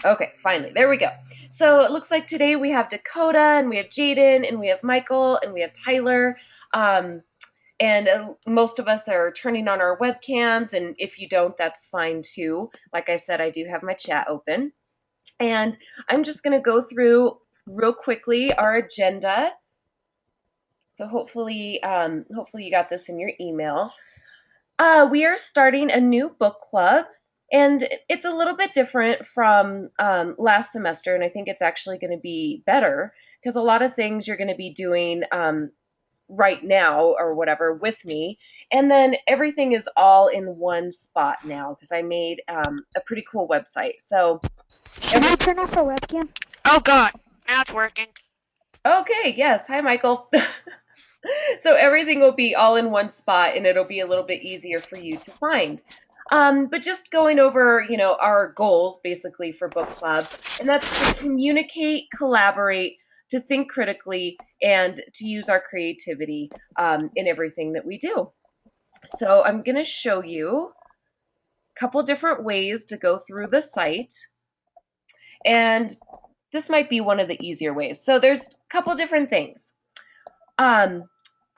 Okay, finally. There we go. So it looks like today we have Dakota and we have Jaden and we have Michael and we have Tyler. Um, and most of us are turning on our webcams. And if you don't, that's fine too. Like I said, I do have my chat open. And I'm just going to go through real quickly our agenda. So hopefully you got this in your email. We are starting a new book club, and it's a little bit different from last semester, and I think it's actually going to be better because a lot of things you're going to be doing right now or whatever with me, and then everything is all in one spot now because I made a pretty cool website. So Should I every turn off our webcam? Oh god, now it's working. okay, yes, hi Michael. So everything will be all in one spot and it'll be a little bit easier for you to find. But just going over, our goals basically for book club, and that's to communicate, collaborate, to think critically, and to use our creativity in everything that we do. So I'm going to show you a couple different ways to go through the site, and this might be one of the easier ways. So there's a couple different things. Um,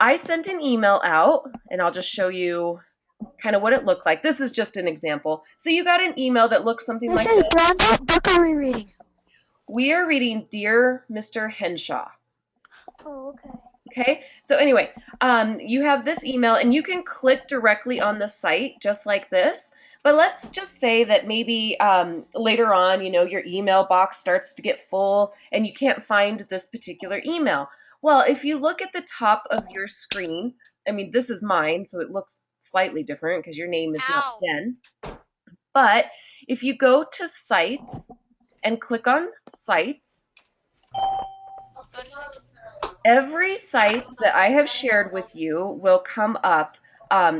I sent an email out, and I'll just show you kind of what it looked like. This is just an example. So you got an email that looks something This like is this. Bruns. What book are we reading? We are reading Dear Mr. Henshaw. Oh, okay. Okay, so anyway, you have this email, and you can click directly on the site just like this. But let's just say that maybe later on, your email box starts to get full and you can't find this particular email. Well, if you look at the top of your screen, I mean, this is mine, so it looks slightly different because your name is not Ow. Jen. But if you go to Sites and click on Sites, Go to site. every site that I have shared with you will come up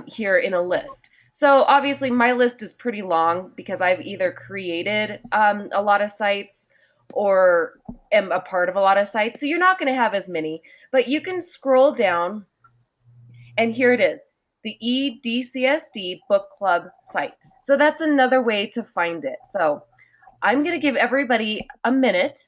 here in a list. So obviously my list is pretty long because I've either created a lot of sites or am a part of a lot of sites. So you're not going to have as many, but you can scroll down and here it is, the EDCSD Book Club site. So that's another way to find it. So I'm going to give everybody a minute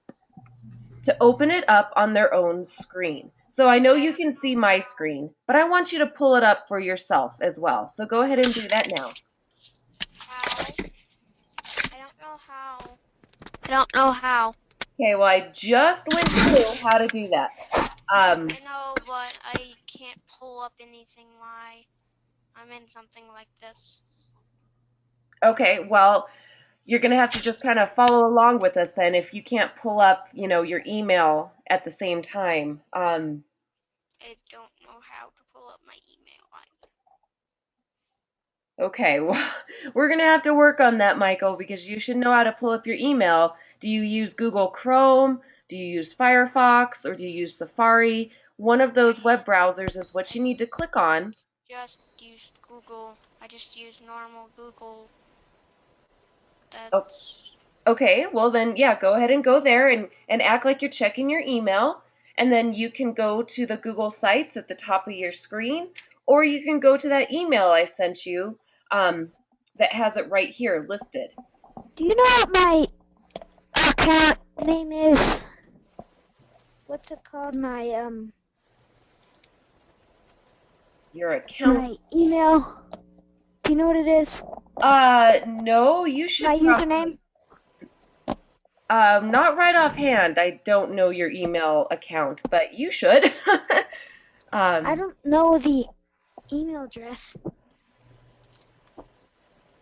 to open it up on their own screen. So I know you can see my screen, but I want you to pull it up for yourself as well. So go ahead and do that now. How? I don't know how. I don't know how. Okay, well, I just went through how to do that. Um, I know, but I can't pull up anything why I'm in something like this. okay, well, you're going to have to just kind of follow along with us then if you can't pull up, your email at the same time. I don't know how to pull up my email. Okay, well, we're going to have to work on that, Michael, because you should know how to pull up your email. Do you use Google Chrome? Do you use Firefox? Or do you use Safari? One of those web browsers is what you need to click on. Just use Google. I just use normal Google. Oh, That's okay, well then, yeah, go ahead and go there and act like you're checking your email. And then you can go to the Google Sites at the top of your screen, or you can go to that email I sent you that has it right here listed. Do you know what my account name is? What's it called? Your account. My email. Do you know what it is? No, you should My username. probably. Not right offhand. I don't know your email account, but you should. I um, don't know the email address.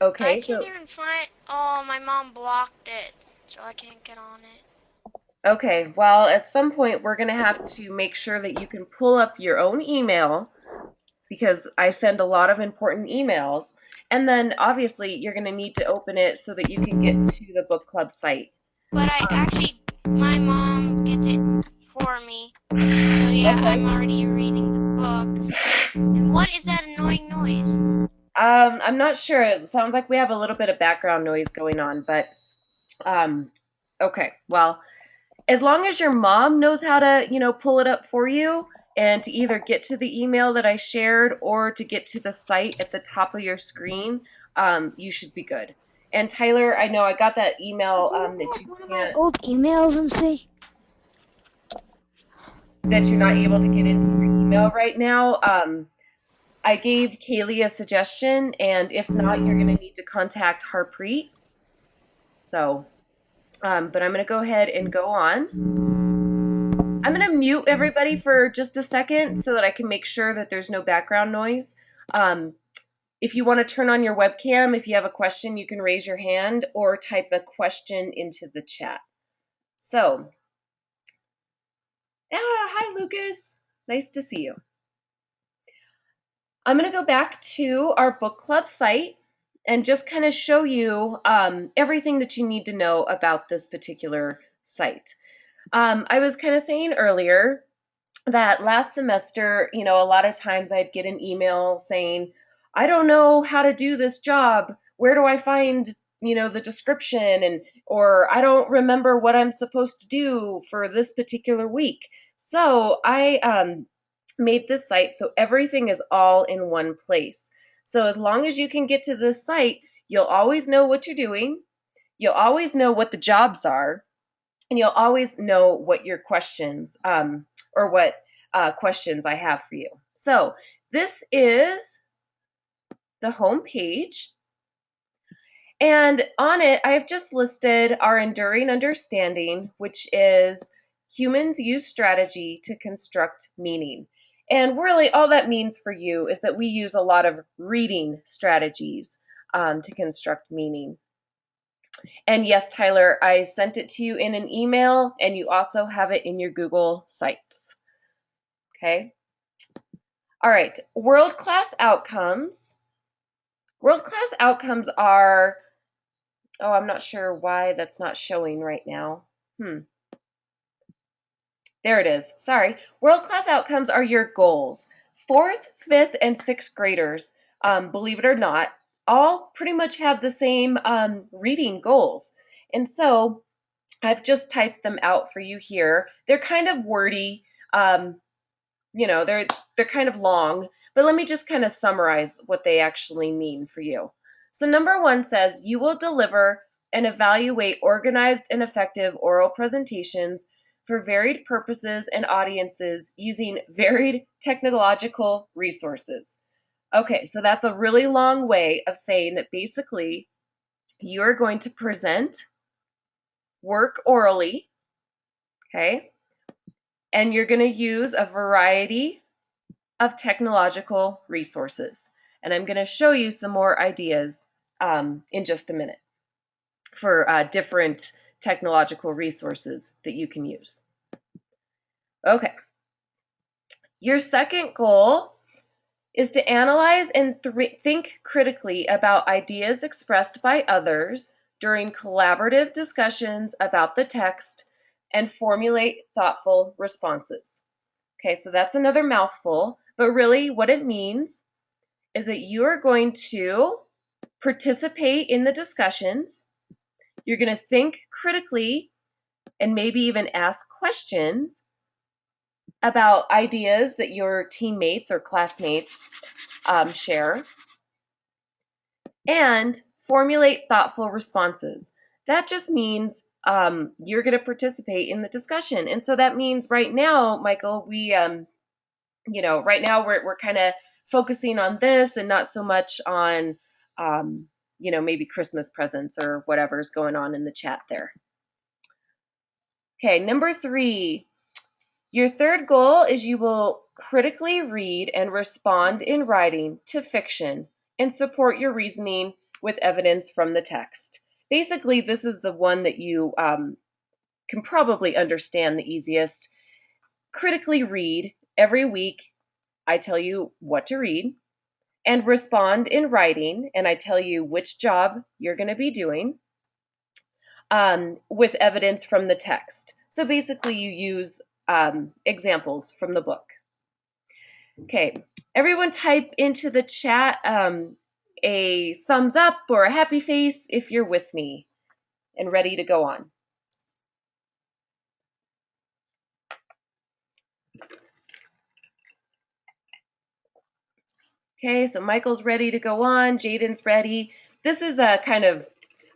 I okay, can't so even find. Oh, my mom blocked it, so I can't get on it. okay, well, at some point we're gonna have to make sure that you can pull up your own email because I send a lot of important emails, and then obviously you're gonna need to open it so that you can get to the book club site. But I actually, my mom gets it for me. So yeah, Okay. I'm already reading the book. And what is that annoying noise? I'm not sure. It sounds like we have a little bit of background noise going on, but um, okay. Well, as long as your mom knows how to, pull it up for you and to either get to the email that I shared or to get to the site at the top of your screen, you should be good. And Tyler, I know I got that email Could you that look you at one of my can't, old emails and see? that you're not able to get into your email right now. I gave Kaylee a suggestion, and if not, you're going to need to contact Harpreet. So, but I'm going to go ahead and go on. I'm going to mute everybody for just a second so that I can make sure that there's no background noise. Um, if you want to turn on your webcam, if you have a question, you can raise your hand or type a question into the chat. So, hi, Lucas. Nice to see you. I'm going to go back to our book club site and just kind of show you everything that you need to know about this particular site. I was kind of saying earlier that last semester, you know, a lot of times I'd get an email saying, I don't know how to do this job. Where do I find, you know, the description? And, or I don't remember what I'm supposed to do for this particular week. So I made this site so everything is all in one place. So as long as you can get to this site, you'll always know what you're doing. You'll always know what the jobs are, and you'll always know what your questions or what questions I have for you. So this is the home page, and on it I've just listed our enduring understanding, which is humans use strategy to construct meaning. And really all that means for you is that we use a lot of reading strategies to construct meaning. And yes, Tyler, I sent it to you in an email, and you also have it in your Google Sites. Okay. All right. World-class outcomes. World-class outcomes are, oh, I'm not sure why that's not showing right now. There it is. Sorry. World-class outcomes are your goals. Fourth, fifth, and sixth graders, believe it or not, all pretty much have the same reading goals. And so I've just typed them out for you here. They're kind of wordy. Um, you know, they're kind of long, but let me just kind of summarize what they actually mean for you. So number 1 says you will deliver and evaluate organized and effective oral presentations for varied purposes and audiences using varied technological resources. Okay, so that's a really long way of saying that basically you're going to present work orally, okay? And you're going to use a variety of technological resources. And I'm going to show you some more ideas in just a minute for different technological resources that you can use. Okay. Your second goal is to analyze and think critically about ideas expressed by others during collaborative discussions about the text and formulate thoughtful responses. Okay, so that's another mouthful, but really what it means is that you are going to participate in the discussions. You're going to think critically and maybe even ask questions about ideas that your teammates or classmates share, and formulate thoughtful responses. That just means you're going to participate in the discussion. And so that means right now, Michael, we right now we're kind of focusing on this and not so much on, maybe Christmas presents or whatever's going on in the chat there. Okay, number 3, your third goal is you will critically read and respond in writing to fiction and support your reasoning with evidence from the text. Basically, this is the one that you can probably understand the easiest. Critically read every week. I tell you what to read, and respond in writing, and I tell you which job you're going to be doing with evidence from the text. So basically, you use examples from the book. Okay, everyone type into the chat a thumbs up or a happy face if you're with me and ready to go on. Okay, so Michael's ready to go on. Jaden's ready. This is a kind of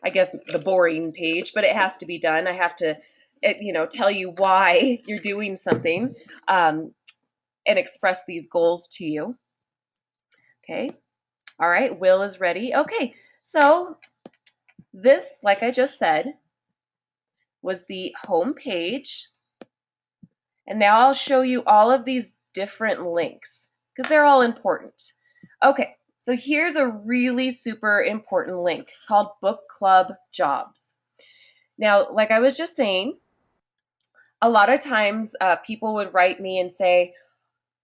I guess, the boring page, but it has to be done. I have to, tell you why you're doing something, and express these goals to you. Okay. All right. Will is ready. Okay. So this, like I just said, was the home page. And now I'll show you all of these different links because they're all important. Okay, so here's a really super important link called Book Club Jobs. Now, like I was just saying, a lot of times people would write me and say,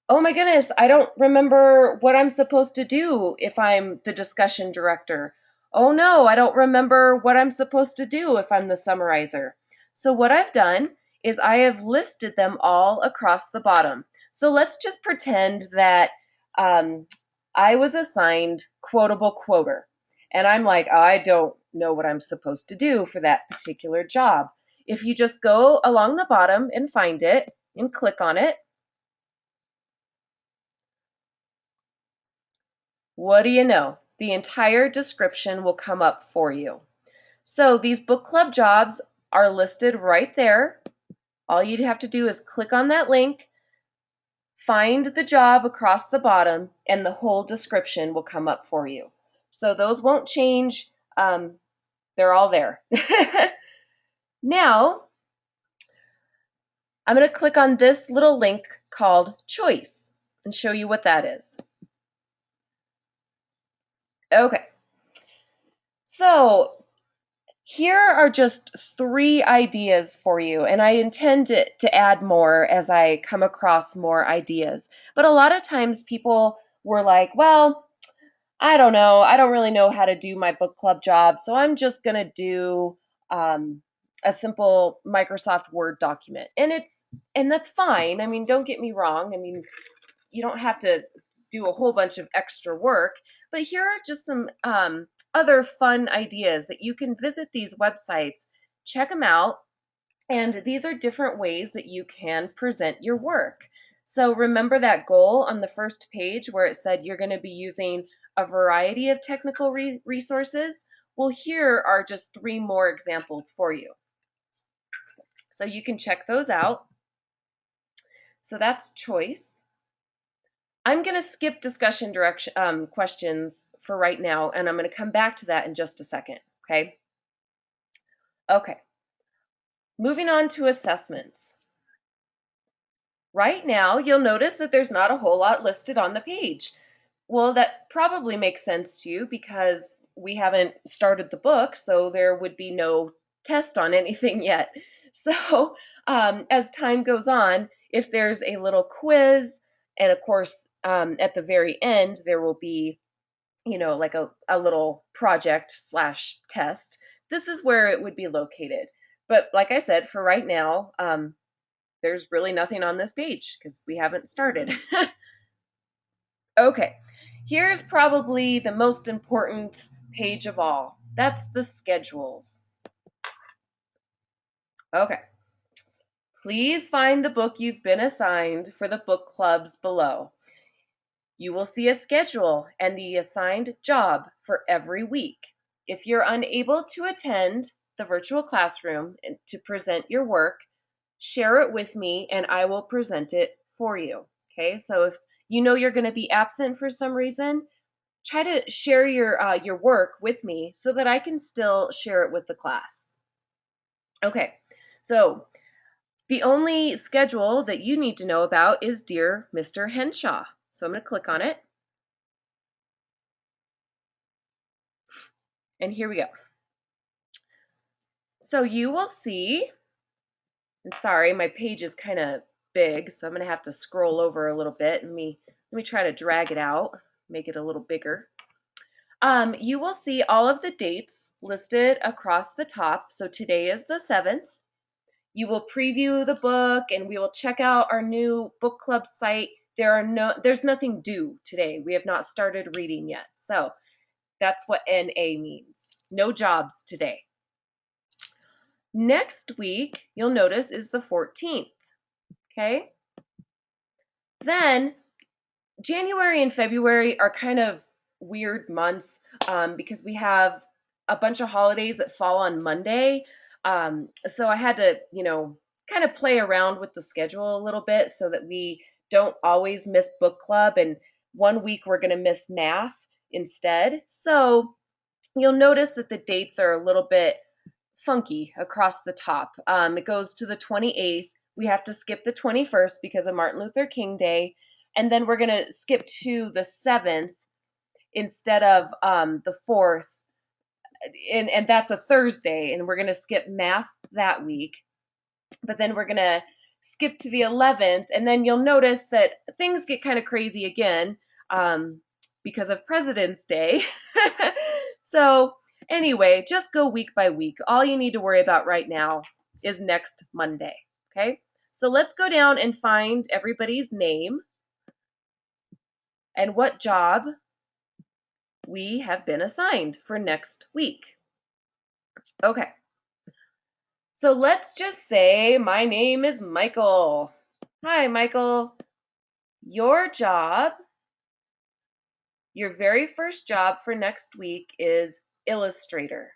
oh my goodness, I don't remember what I'm supposed to do if I'm the discussion director. Oh no, I don't remember what I'm supposed to do if I'm the summarizer. So what I've done is I have listed them all across the bottom. So let's just pretend that um, I was assigned quotable quoter. And I'm like, I don't know what I'm supposed to do for that particular job. If you just go along the bottom and find it and click on it, what do you know? The entire description will come up for you. So these book club jobs are listed right there. All you'd have to do is click on that link, find the job across the bottom, and the whole description will come up for you. So those won't change. They're all there. Now, I'm going to click on this little link called Choice and show you what that is. Okay. So here are just 3 ideas for you, and I intend to add more as I come across more ideas. But a lot of times people were like, well, I don't know. I don't really know how to do my book club job, so I'm just going to do a simple Microsoft Word document. And that's fine. I mean, don't get me wrong. I mean, you don't have to do a whole bunch of extra work, but here are just some other fun ideas that you can visit these websites, check them out, and these are different ways that you can present your work. So remember that goal on the first page where it said you're going to be using a variety of technical resources? Well, here are just 3 more examples for you. So you can check those out. So that's choice. I'm going to skip discussion direction questions for right now, and I'm going to come back to that in just a second, okay? Okay, moving on to assessments. Right now, you'll notice that there's not a whole lot listed on the page. Well, that probably makes sense to you because we haven't started the book, so there would be no test on anything yet. So as time goes on, if there's a little quiz, and of course, at the very end, there will be, like a little project slash test. This is where it would be located. But like I said, for right now, there's really nothing on this page because we haven't started. Okay, here's probably the most important page of all. That's the schedules. Okay, please find the book you've been assigned for the book clubs below. You will see a schedule and the assigned job for every week. If you're unable to attend the virtual classroom to present your work, share it with me and I will present it for you. Okay, so if you know you're going to be absent for some reason, try to share your work with me so that I can still share it with the class. Okay, so the only schedule that you need to know about is Dear Mr. Henshaw. So I'm going to click on it. And here we go. So you will see, and sorry, my page is kind of big, so I'm going to have to scroll over a little bit. Let me try to drag it out, make it a little bigger. You will see all of the dates listed across the top. So today is the 7th. You will preview the book and we will check out our new book club site. There's nothing due today. We have not started reading yet. So that's what NA means. No jobs today. Next week, you'll notice, is the 14th. Okay? Then January and February are kind of weird months because we have a bunch of holidays that fall on Monday. So I had to, kind of play around with the schedule a little bit so that we don't always miss book club. And one week we're going to miss math instead. So you'll notice that the dates are a little bit funky across the top. It goes to the 28th. We have to skip the 21st because of Martin Luther King Day. And then we're going to skip to the 7th instead of the 4th. And that's a Thursday. And we're going to skip math that week. But then we're going to skip to the 11th. And then you'll notice that things get kind of crazy again because of President's Day. So anyway, just go week by week. All you need to worry about right now is next Monday, okay? So let's go down and find everybody's name and what job we have been assigned for next week. Okay. So let's just say my name is Michael. Hi, Michael. Your job, your very first job for next week is illustrator.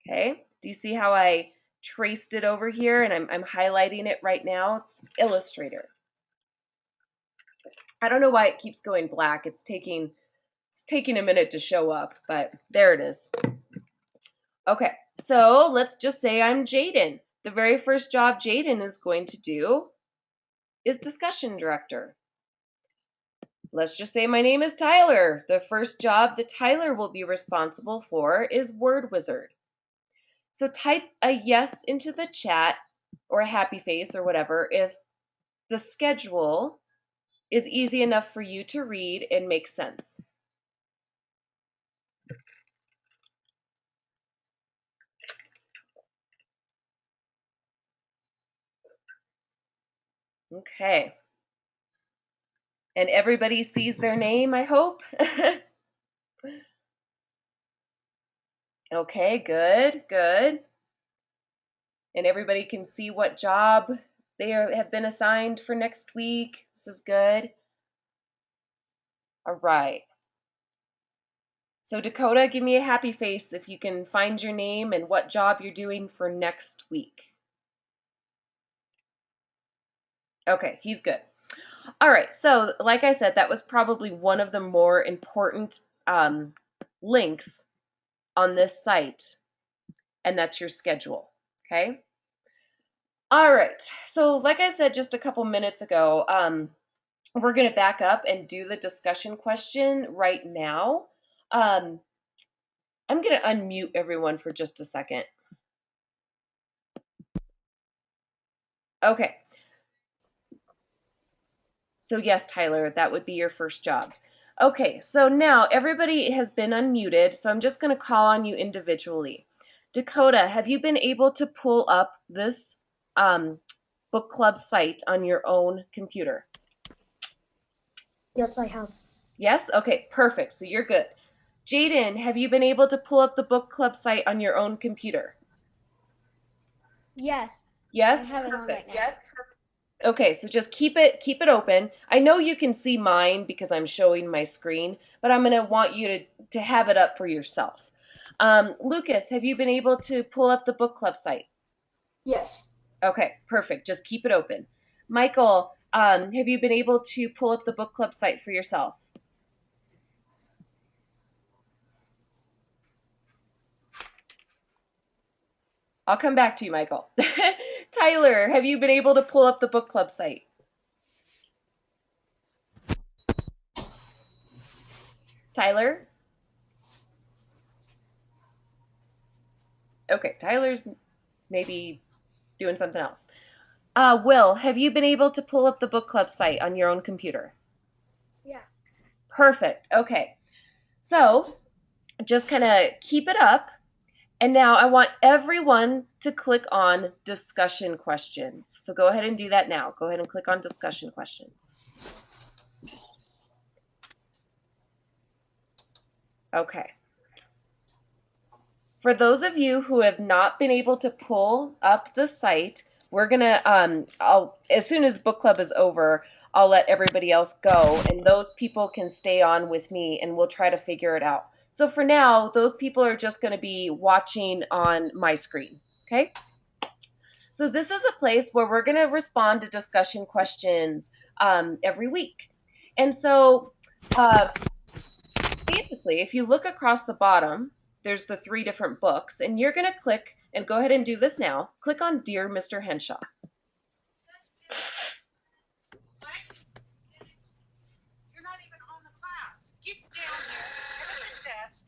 Okay, do you see how I traced it over here and I'm highlighting it right now? It's illustrator. I don't know why it keeps going black. It's taking a minute to show up, but there it is. Okay, so let's just say I'm Jaden. The very first job Jaden is going to do is discussion director. Let's just say my name is Tyler. The first job that Tyler will be responsible for is word wizard. So type a yes into the chat or a happy face or whatever if the schedule is easy enough for you to read and make sense. Okay. And everybody sees their name, I hope. Okay, good, good. And everybody can see what job they have been assigned for next week. This is good. All right. So Dakota, give me a happy face if you can find your name and what job you're doing for next week. Okay, he's good. All right, so like I said, that was probably one of the more important links on this site, and that's your schedule, okay? All right, so like I said just a couple minutes ago, we're going to back up and do the discussion question right now. I'm going to unmute everyone for just a second. Okay. So yes, Tyler, that would be your first job. Okay, so now everybody has been unmuted, so I'm just going to call on you individually. Dakota, have you been able to pull up this book club site on your own computer? Yes, I have. Yes? Okay, perfect. So you're good. Jaden, have you been able to pull up the book club site on your own computer? Yes. Yes? I have it on right now. Yes? Okay, so just keep it open. I know you can see mine because I'm showing my screen, but I'm going to want you to have it up for yourself. Lucas, have you been able to pull up the book club site? Yes. Okay, perfect. Just keep it open. Michael, have you been able to pull up the book club site for yourself? I'll come back to you, Michael. Tyler, have you been able to pull up the book club site? Tyler? Okay, Tyler's maybe doing something else. Will, have you been able to pull up the book club site on your own computer? Yeah. Perfect. Okay. So just kind of keep it up. And now I want everyone to click on discussion questions. So go ahead and do that now. Go ahead and click on discussion questions. Okay. For those of you who have not been able to pull up the site, we're gonna as soon as book club is over, I'll let everybody else go, and those people can stay on with me, and we'll try to figure it out. So for now, those people are just going to be watching on my screen. Okay. So this is a place where we're going to respond to discussion questions every week. And so uh, basically, if you look across the bottom, there's the three different books, and you're going to click and go ahead and do this now. Click on Dear Mr. Henshaw. You're not even on the class. Get down here, sit at the desk,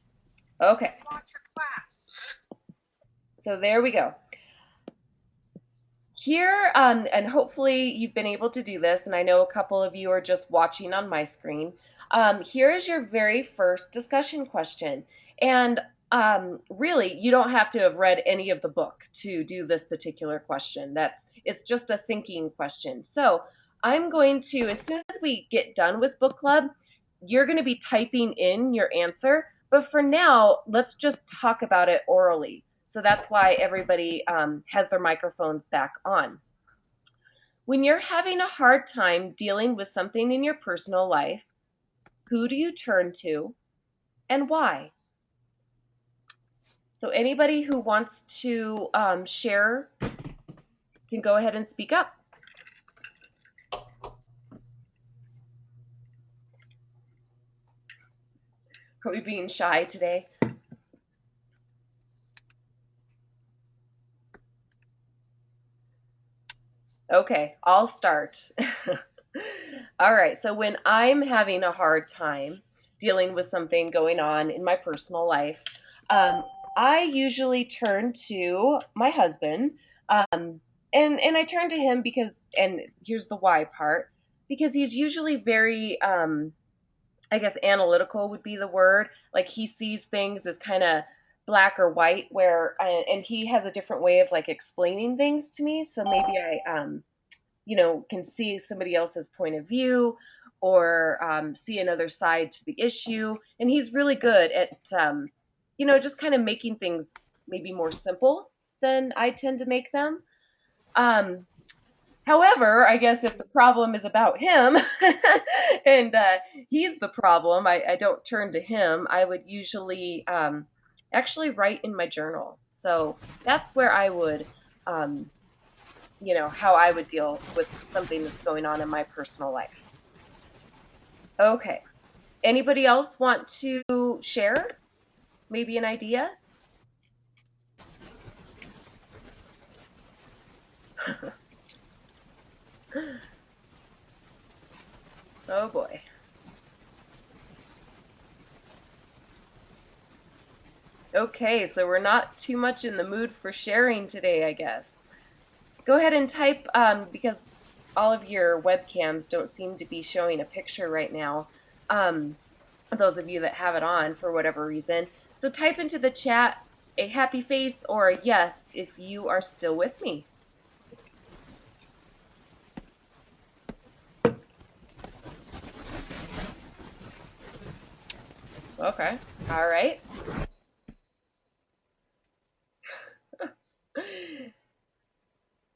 Okay, watch your class. so there we go. Here, and hopefully you've been able to do this, and I know a couple of you are just watching on my screen. Here is your very first discussion question. And really, you don't have to have read any of the book to do this particular question. It's just a thinking question. So I'm going to, as soon as we get done with book club, you're going to be typing in your answer. But for now, let's just talk about it orally. So that's why everybody has their microphones back on. When you're having a hard time dealing with something in your personal life, who do you turn to and why? So anybody who wants to share can go ahead and speak up. Are we being shy today? Okay, I'll start. All right, so when I'm having a hard time dealing with something going on in my personal life, I usually turn to my husband, and I turn to him because, and here's the why part, because he's usually very, I guess analytical would be the word. Like he sees things as kind of black or white, where, and he has a different way of like explaining things to me. So maybe I, can see somebody else's point of view or see another side to the issue. And he's really good at, just kind of making things maybe more simple than I tend to make them. Um, However, I guess if the problem is about him and he's the problem, I don't turn to him. I would usually actually write in my journal. So that's where I would, um, how I would deal with something that's going on in my personal life. Okay. Anybody else want to share maybe an idea? Oh boy. Okay, so we're not too much in the mood for sharing today, I guess. Go ahead and type, because all of your webcams don't seem to be showing a picture right now, those of you that have it on for whatever reason. So type into the chat a happy face or a yes if you are still with me. Okay, all right.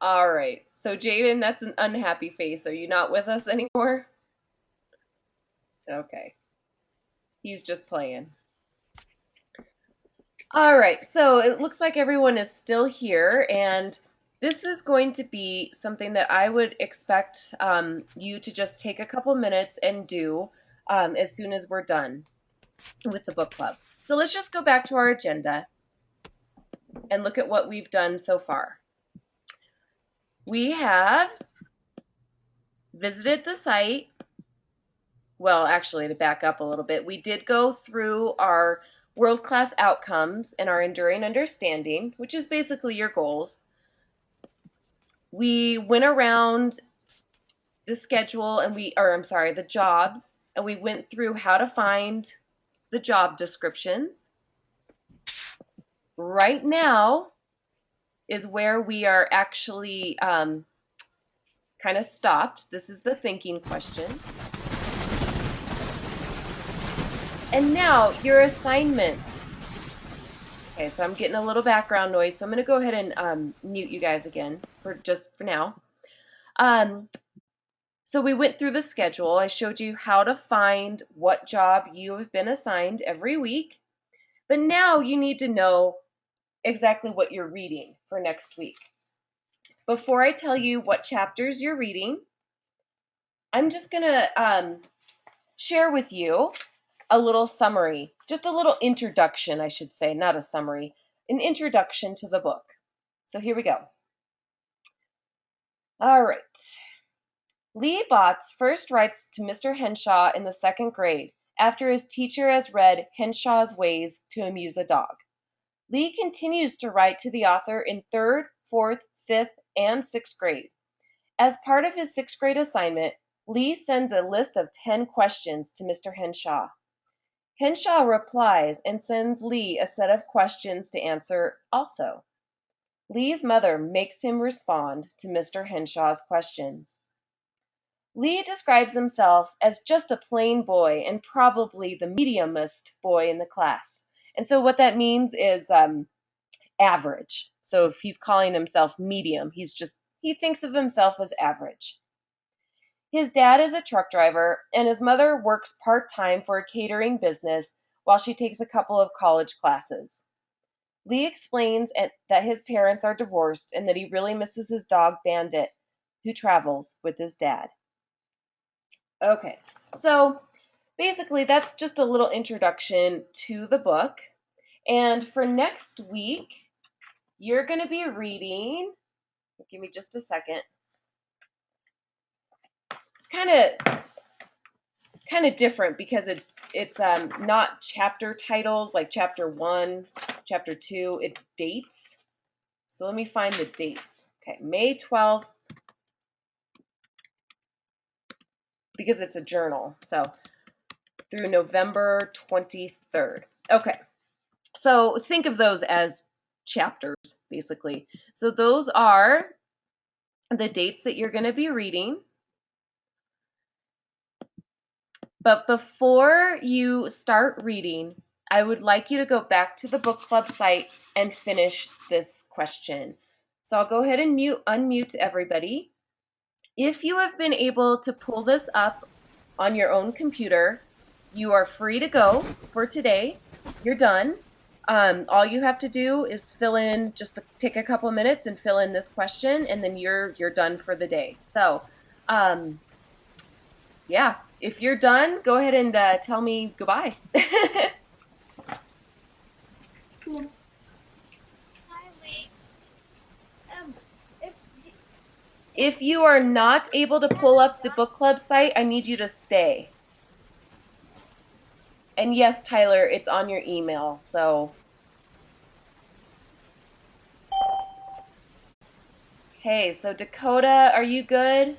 All right, so Jaden, that's an unhappy face. Are you not with us anymore? Okay, he's just playing. All right, so it looks like everyone is still here, and this is going to be something that I would expect you to just take a couple minutes and do as soon as we're done with the book club. So let's just go back to our agenda and look at what we've done so far. We have visited the site. Well, actually, to back up a little bit, we did go through our world-class outcomes and our enduring understanding, which is basically your goals. We went around the schedule and the jobs, and we went through how to find the job descriptions. Right now is where we are actually kind of stopped. This is the thinking question. And now your assignments. Okay, so I'm getting a little background noise, so I'm going to go ahead and mute you guys again for now. So we went through the schedule. I showed you how to find what job you have been assigned every week. But now you need to know exactly what you're reading for next week. Before I tell you what chapters you're reading, I'm just going to share with you a little summary, just a little introduction, I should say, not a summary, an introduction to the book. So here we go. All right. Lee Botts first writes to Mr. Henshaw in the 2nd grade after his teacher has read Henshaw's Ways to Amuse a Dog. Lee continues to write to the author in 3rd, 4th, 5th, and 6th grade. As part of his 6th grade assignment, Lee sends a list of 10 questions to Mr. Henshaw. Henshaw replies and sends Lee a set of questions to answer also. Lee's mother makes him respond to Mr. Henshaw's questions. Lee describes himself as just a plain boy and probably the mediumest boy in the class. And so what that means is average. So if he's calling himself medium, he thinks of himself as average. His dad is a truck driver, and his mother works part-time for a catering business while she takes a couple of college classes. Lee explains that his parents are divorced and that he really misses his dog Bandit, who travels with his dad. Okay, so basically that's just a little introduction to the book. And for next week, you're going to be reading, give me just a second. It's kind of different because it's not chapter titles like chapter 1, chapter 2, it's dates. So let me find the dates. Okay, May 12th, because it's a journal, so through November 23rd. Okay, so think of those as chapters, basically. So those are the dates that you're going to be reading. But before you start reading, I would like you to go back to the book club site and finish this question. So I'll go ahead and unmute everybody. If you have been able to pull this up on your own computer, you are free to go for today. You're done. All you have to do is take a couple minutes and fill in this question, and then you're done for the day. So, yeah, if you're done, go ahead and tell me goodbye. Cool. Hi, Lee. If If you are not able to pull up the book club site, I need you to stay. And yes, Tyler, it's on your email, so. Okay, so Dakota, are you good?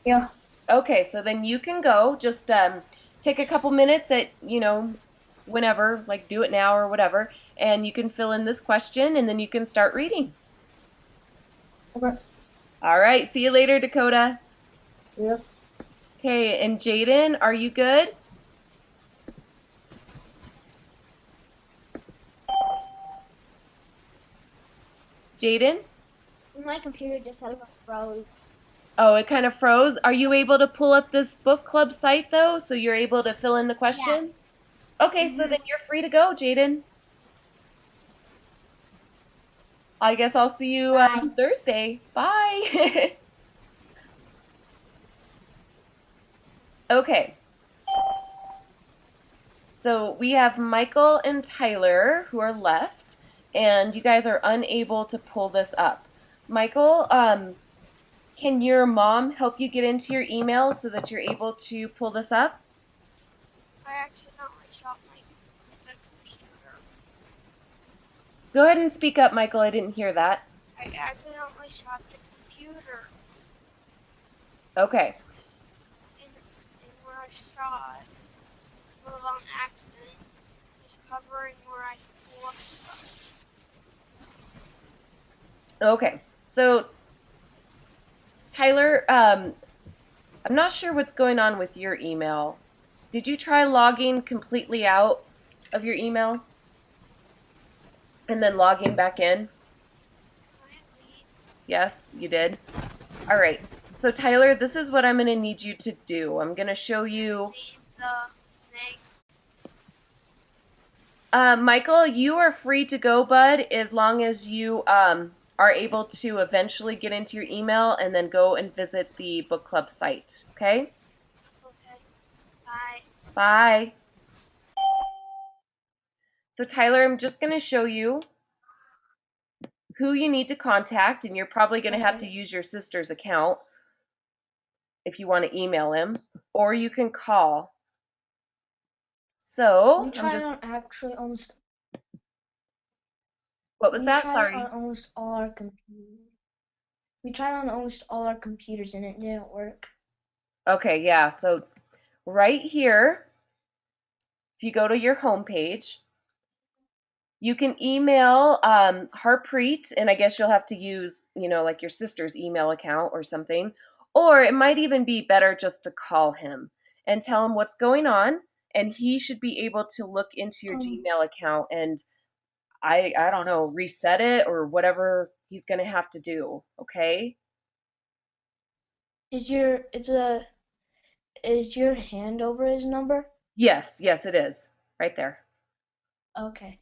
yeah. Okay, so then you can go. Just take a couple minutes at, whenever, like do it now or whatever, and you can fill in this question and then you can start reading. Okay. All right, see you later, Dakota. Yep. Okay, and Jaden, are you good? Jaden? My computer just had a froze. Oh, it kind of froze. Are you able to pull up this book club site though, so you're able to fill in the question? Okay, so then you're free to go, Jaden. I guess I'll see you Bye. Thursday. Bye. Okay. So we have Michael and Tyler who are left, and you guys are unable to pull this up. Michael, can your mom help you get into your email so that you're able to pull this up? I accidentally shot the computer. Go ahead and speak up, Michael. I didn't hear that. I accidentally shot the computer. Okay. And where I shot was on accident. Just covering where I pull up stuff. Okay. So, Tyler, I'm not sure what's going on with your email. Did you try logging completely out of your email and then logging back in? Yes, you did. All right. So Tyler, this is what I'm going to need you to do. I'm going to show you. The thing Michael, you are free to go, bud, as long as you are able to eventually get into your email and then go and visit the book club site. Okay? Okay. Bye. Bye. So, Tyler, I'm just going to show you who you need to contact, and you're probably going to have to Okay. use your sister's account if you want to email him, or you can call. So, We I'm tried just, on actually almost. what was We that? tried on Sorry. almost all our computers. We tried on almost all our computers and it didn't work. Okay, yeah. So, right here, if you go to your home page, you can email Harpreet, and I guess you'll have to use, like your sister's email account or something. Or it might even be better just to call him and tell him what's going on, and he should be able to look into your Um, Gmail account and I don't know, reset it or whatever he's gonna have to do. Okay? is your is your hand over his number? Yes, yes, it is. Right there. Okay.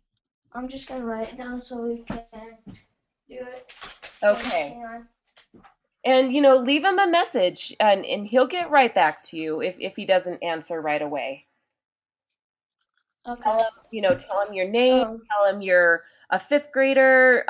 I'm just gonna write it down so we can do it. So Okay. hang on. And leave him a message and he'll get right back to you if he doesn't answer right away. Tell Okay. him, tell him your name, Um, tell him you're a fifth grader,